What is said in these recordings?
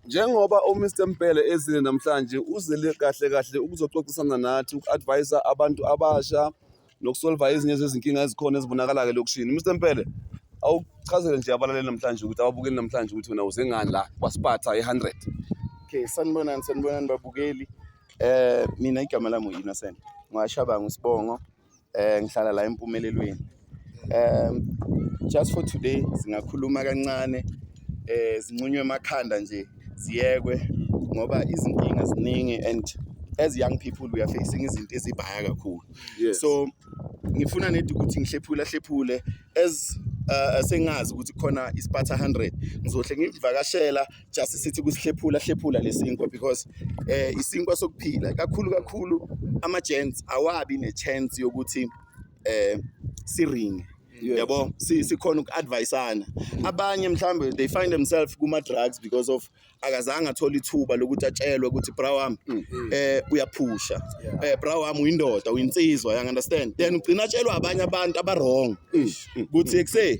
njengoba uMr Mpele ezile namhlanje uzele kahle ukuzoxoxisana nathi uku-advise abantu abasha nokusolva ezinye zezinkinga ezikhona ezibonakala-ke elokishini. Mr Mpele, awuchazele nje abalaleli namhlanje ukuthi ababukeli namhlanje ukuthi wena uze ngani la kwaSpatha 100. Okay, sanibonani babukeli. Mina igama lami uInnocent. Ngwashaba ngusibongo. Ngihlala la eMpumelelweni. Just for today singakhuluma kancane zincunywe emakhanda nje ziyekwe ngoba izinkinga ziningi and as young people we are facing izinto ezibhaya kakhulu. So ngifuna nedi ukuthi ngihlephule as sengazi ukuthi khona iSpatha 100 ngizohle ngivakashela just sithi kusihlephula lesinkwa because isinkwa sokuphila kakhulu ama gents awabi ne chance yokuthi siringe. Yabo sikhona uku-adviseana abanye mhlambe they find themselves kuma drugs because of akazange athola ithuba lokuthi atshelwe ukuthi bra wami uyaphusha bra wami uyindoda uyinsizwa, you understand, then ugcina atshelwa abanye abantu aba-wrong ukuthi ekuse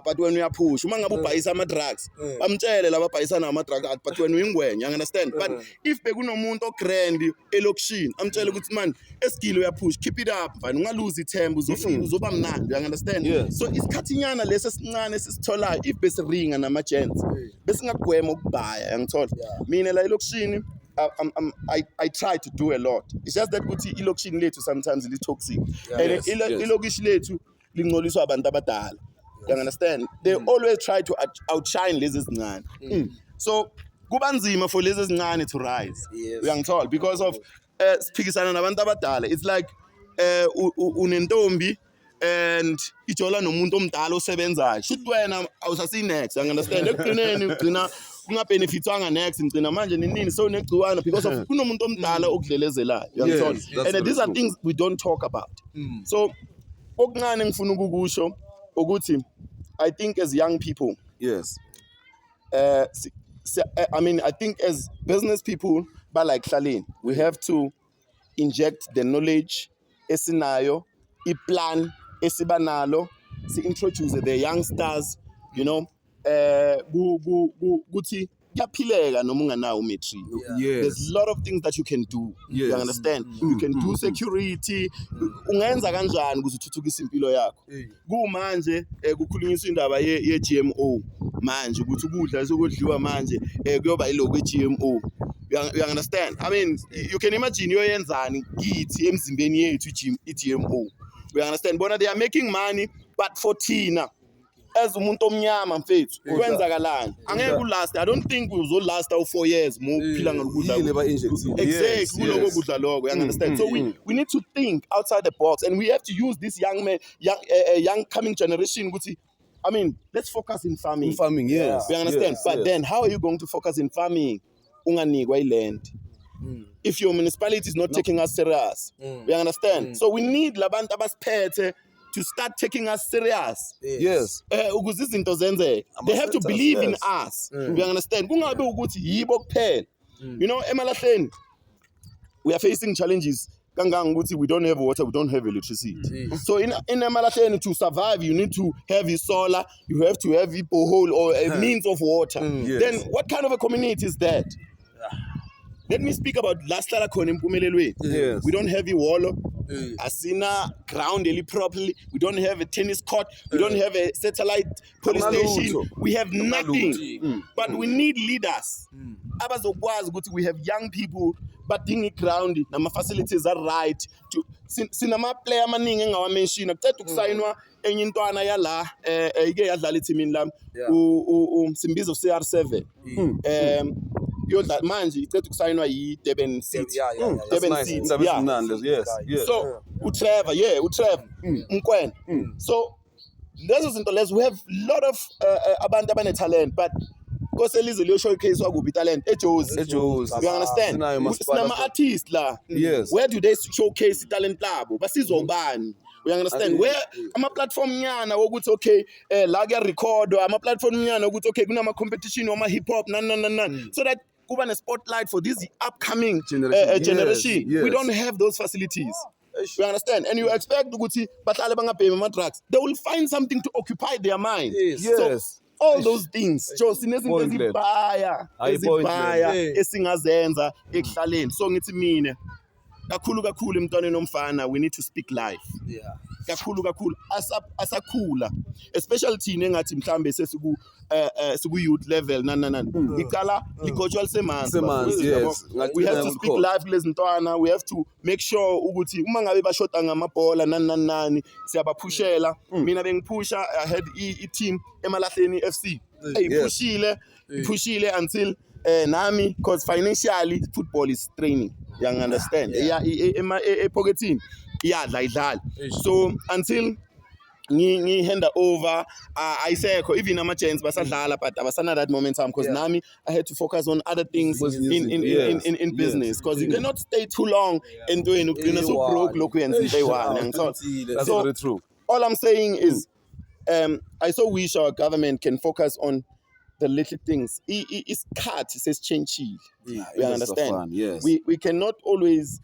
but wena uyaphusha uma ngabe ubhayisa ama-drugs bamtshele laba bhayisana ama-drugs but wena uyingwenya, you understand, but if bekunomuntu ogrand elokishini amtshele ukuthi man esigile uyaphusha, keep it up mfana ungaluzi ithemba uzoba mnandi, you understand. So isikhathinyana lesi esincane sisitholayo if besiringa nama-gents besingagwema ukubhaya ngithola mina la elokishini I try to do a lot. It's just that ukuthi ilokishini lethu sometimes li toxic and ilokishi lethu lingcoliswa abantu abadala, you understand, they always try to outshine lezi ezincane. So kuba nzima for lezi ezincane to rise, uyangithola, because of siphikisana nabantu abadala. It's like unentombi and ijola nomuntu omdala osebenzayo should wena awusasinext, you understand, ekugcineni ugcina kungabenefitwanga next ngicina manje nini so negciwana because of kunomuntu omdala okudlelezelayo, you understand, and these are things we don't talk about. So okuncane ngifuna ukukusho ukuthi I think as young people, I mean I think as business people but like Hlaleni we have to inject the knowledge esinayo, iplan esibanalo, si-introduce the youngsters, you know, kuthi kuyaphileka noma unganawo umetri. There's a lot of things that you can do, you understand, you can do security, ungenza kanjani ukuze uthuthukise impilo yakho. Kumanje kukhulunyiswa indaba ye-GMO manje ukuthi ukudla sokudliwa manje kuyoba yiloko ye-GMO. You understand? I mean, you can imagine yoyenzani kithi emzimbeni yethu i-GMO. We understand, bona they are making money, but for thina as umuntu omnyama mfethu kwenzakalani angeke ulast. I don't think uzolast 4 years more phila ngalokudla exactly kuloko kudla lokho, you understand. So we need to think outside the box and we have to use this young coming generation ukuthi, I mean, let's focus in farming. Yes. We understand, but then how are you going to focus in farming unganikwa iland if your municipality is not taking us serious? We understand. So we need labantu abasiphethe to start taking us serious. Ukuze izinto zenzeke, they have to believe in us. We understand. Kungabe ukuthi yibo kuphela. You know, eMalahleni we are facing challenges. Kangang ukuthi we don't have water, we don't have electricity. So in eMalahleni to survive you need to have a solar, you have to have a borehole or a means of water. Then what kind of a community is that? Let me speak about last year in Mpumelelweni. We don't have a wall, asina ground properly. We don't have a tennis court. We don't have a satellite police station. We have nothing. But we need leaders. We have young people, but dingy ground, nama facilities are right. Sinama player maningi ngawa mention. Kutethu kusayinwa enye intwana yala ike yadlala ithimini lami Simbizo CR7. Yodla manje icethu kusayinwa yi-Durban City. Durban City. So uTrevor, Mkwena. So lezo zinto lezo, we have a lot of abantu abane-talent, but kose lize liyo showcase wakuphi talent eJozi. You understand? Sinama artists la. Where do they showcase talent labo? Basizwa ubani? We understand where ama-platform nyana wokuthi okay la kuya-record, ama-platform nyana wokuthi okay kunama-competition wama-hip hop so that kuba ne-spotlight for this upcoming generation. We don't have those facilities. You understand? And you expect ukuthi bahlale bangabhemi ama-drugs. They will find something to occupy their mind. So all those things so sinezinto Pointless. ezibhaya Hayi, pointless. esingazenza ekuhlaleni so ngithi mina kakhulu emntwaneni omfana we need to speak life kakhulu asakhula especially thina engathi mhlambe sesiku youth level ngicala ligotshwa lisemanzi yes. we have to speak life kulezi ntwana we have to make sure ukuthi uma ngabe bashoda ngamabhola nani siyabaphushela mina bengiphusha I had i-team eMalahleni FC iphushile until nami because financially football is training you understand epocketini idlala so until ngi hand over ayisekho even ama-gents basadlala but abasana that momentum because nami I had to focus on other things in business because you cannot stay too long entweni ugcina so broke lokhu yenza into eyi-one That's so very true. all I'm saying is I so wish our government can focus on the little things. Isikhathi sesitshentshile. We understand. Yes. We cannot always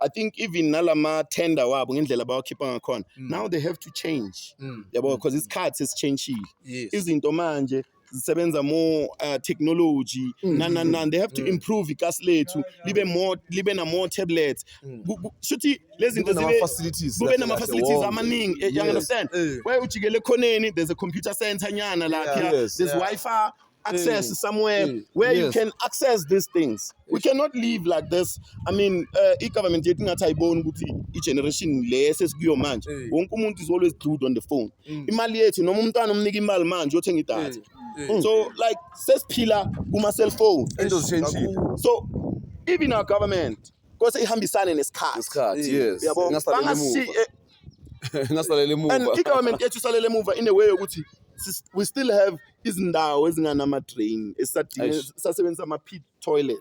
I think even nalama tender wabo ngendlela bawakhipha ngakhona now they have to change yabo because isikhathi sesitshentshile izinto manje zisebenza more technology they have to improve ikasi lethu libe na more tablets shuthi lezi zinto kube nama facilities amaningi you understand where ujikele khoneni there's a computer center nyana la there's Wi-Fi access somewhere where you can access these things. We cannot live like this. I mean, i-government yethu ngathi ayiboni ukuthi i-generation le esesikuyo manje wonke umuntu is always glued on the phone. Imali yethu noma umntwana umnika imali manje uyothenga idatha. So like sesiphila kuma-cell phone. So even our government kose ihambisane nesikhathi. Yes. Ngasalele emuva. And i-government yethu isalele emuva in a way ukuthi we still have izindawo ezinganama-drain esisasebenzisa ama-pit toilet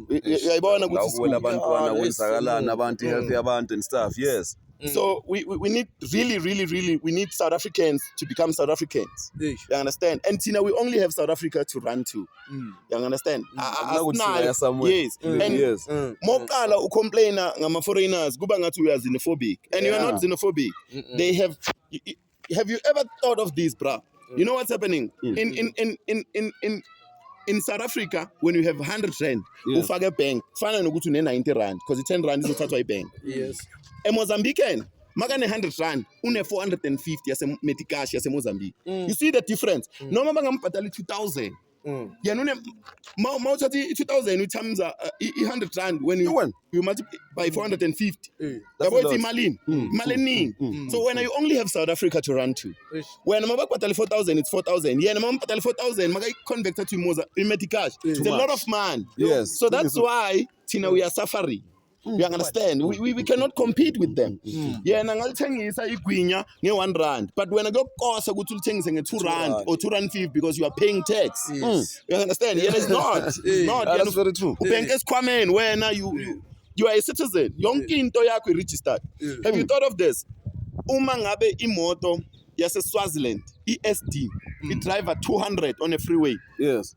uyayibona ukuthi abantwana kwenzakalani abantu healthy abantu and stuff yes. So we need really we need South Africans to become South Africans. You understand? And Tina, we only have South Africa to run to. You understand? Yes. And mokala ucomplaina ngama foreigners kuba ngathi we are xenophobic. And you are not xenophobic. They have you ever thought of this, bruh? You know what's happening? In South Africa, when you have 100 rand, ufake bank, fana nokuthi une-90 rand, because 10 rand izothathwa ibank. Yes. eMozambican makane 100 rand une 450 yaseMedicash yaseMozambique. You see the difference? Noma bangampatali 2000. Yena une mawuthatha i-2000 you times i-100 rand when you multiply by 450. Yabo ithi imalini? Imali eningi. So when you only have South Africa to run to. When mabakupatali 4000 it's 4000. Yena mabakupatali 4000 makayi-convert to iMedicash. It's a lot of money. Yes. So that's why Tina we are suffering. You understand? We cannot compete with them. Yena ngalithengisa igwinya nge-1 rand. But when I go kosa ukuthi ulithengise nge-2 rand or 2 rand 50 because you are paying tax. You understand? Yena it's not. It's not. That's very true. Ubank esikhwameni wena you are a citizen. Yonke into yakho i-registered. Have you thought of this? Uma ngabe imoto yase-Swaziland, ESD, it drive at 200 on a freeway. Yes.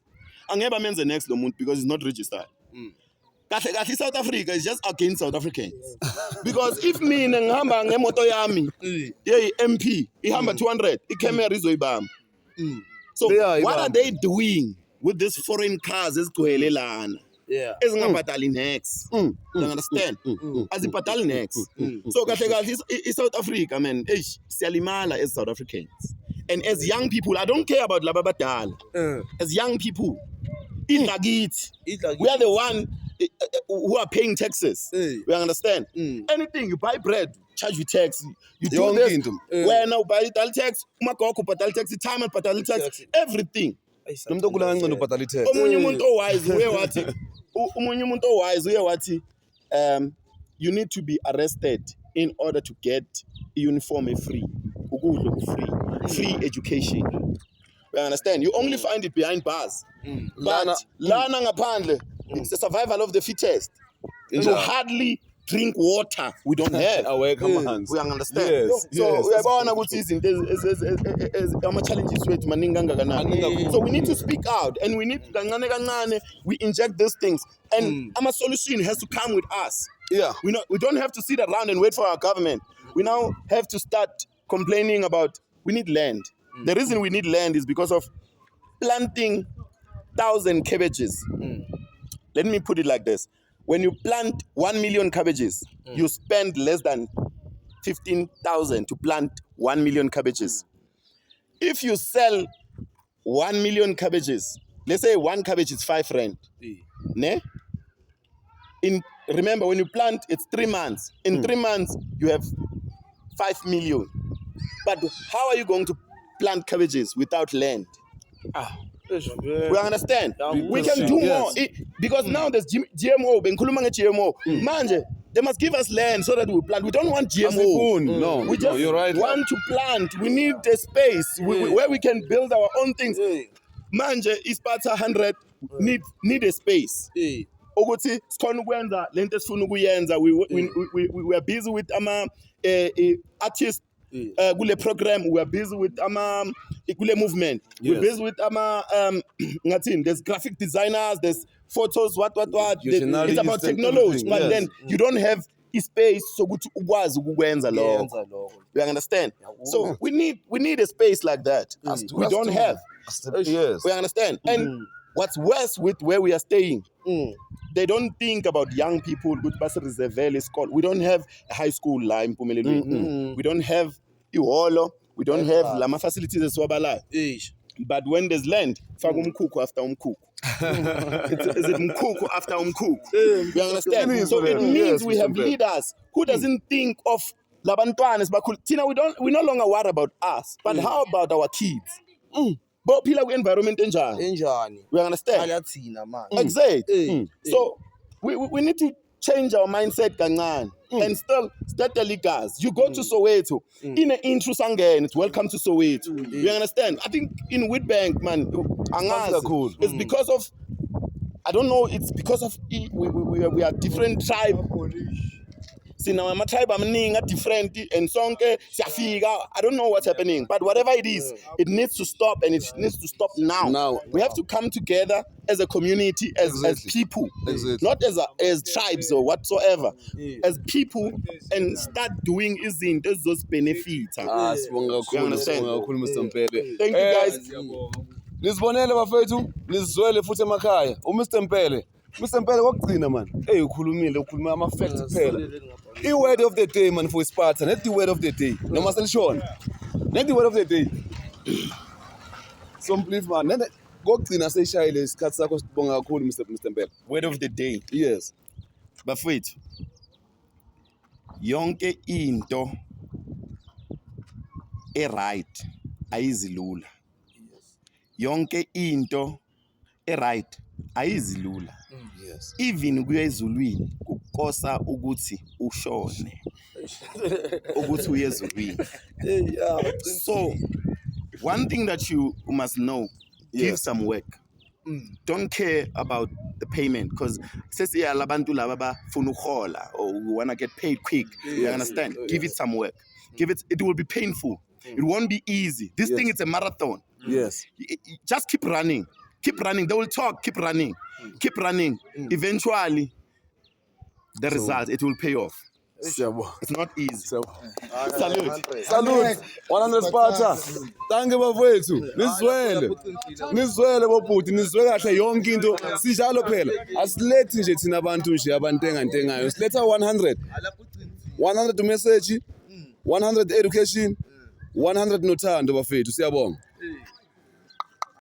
Angeke bamenze next lo muntu because it's not registered. Kahle South Africa is just against South Africans. Because if mina ngihamba ngemoto yami MP ihamba 200 i-camera izoyibamba. So what are they doing with these foreign cars ezigcwele lana? Ezingabhadali next. You understand? Azibhadali next. So kahle i-South Africa man siyalimala as South Africans. And as young people, I don't care about laba badala. As young people, we are the one who are paying taxes. We understand? Anything you buy bread, charge you tax. You do this. When now buy ital tax, umakoko patal tax, time and patal tax, everything. Omunye umuntu wise you need to be arrested in order to get a uniform free. Free education. You understand? You only find it behind bars. But lana ngaphandle, it's the survival of the fittest. You hardly drink water. We don't have. We understand. So uyabona ukuthi izinto ama-challenges wethu maningi kangakanani. So we need to speak out and we need kancane kancane we inject these things and our solution has to come with us. We don't have to sit around and wait for our government. We now have to start complaining about we need land. The reason we need land is because of planting 1,000 cabbages. Let me put it like this. When you plant 1 million cabbages, you spend less than 15,000 to plant 1 million cabbages. If you sell 1 million cabbages, let's say one cabbage is 5 rand. Ne? Remember, when you plant, it's 3 months. In 3 months, you have 5 million. But how are you going to plant cabbages without land? We understand. We can do more. Because now there's GMO. Manje, they must give us land so that we plant. We don't want GMO. No, We just you're right. want to plant. We need a space where we can build our own things. Manje, Isparta 100 need a space. Ukuthi sikhona ukwenza lento esifuna ukuyenza. We are busy with artists. Kule program, we are busy with kule movement. We're busy with there's graphic designers, there's photos, what. It's about technology, but then you don't have a space so good to ukwazi ukwenza lokho. You understand? So we need a space like that. We don't have. Yes. We understand? And what's worse with where we are staying, they don't think about young people. We don't have a high school la in Mpumelelweni. We don't have iholo. We don't have lama facilities eswabala. But when there's land, faka umkhukhu after umkhukhu. Is it mkhukhu after umkhukhu? You understand? So it means we have leaders who doesn't think of labantwana bakhulu. Tina, we no longer worry about us, but how about our kids? But phila environment enjani. We understand? Exactly. So we need to change our mindset kancane and still start the leaguers. You go to Soweto, in an intro sangene, it's welcome to Soweto. You understand? I think in Witbank, man, cool. It's because of, I don't know, it's because of we are different tribe. Sina my tribe are different and sonke siyafika. I don't know what's happening, but whatever it is, it needs to stop, and it needs to stop now. We have to come together as a community, as people, not as tribes or whatsoever, as people, and start doing izinto those benefits. You understand? Thank you guys. Nizibonele bafethu, nizizwele futhi emakhaya. uMr Mpele kwakugcina man. Ukhuluma ama-facts kuphela. I-word of the day man for Isparta, not the word of the day. Noma selishona. Not the word of the day. So please man, kwakugcina seyishayile isikhathi sakho sibonga kakhulu Mr Mpele. Word of the day. Yes. Bafethu, yonke into right ayizilula. Yonke into right ayizilula. Yes. Even kuya ezulwini kukosa ukuthi ushone. Ukuthi uye ezulwini. So one thing that you must know, give some work. Don't care about the payment, because labantu laba bafuna ukhola or we want to get paid quick. You understand? Give it some work. It will be painful. It won't be easy. This thing is a marathon. Yes. Just keep running. Keep running. They will talk. Keep running. Keep running. Eventually, the result, it will pay off. It's not easy. Salute. 100 Sparta. Thank you bafethu. Nizwele bobhuti, nizwe kahle yonke into sijalo phela. Asilethi nje thina abantu nje abantengantengayo. Siletha 100. 100 message, 100 education, 100 nothando bafethu. Siyabonga.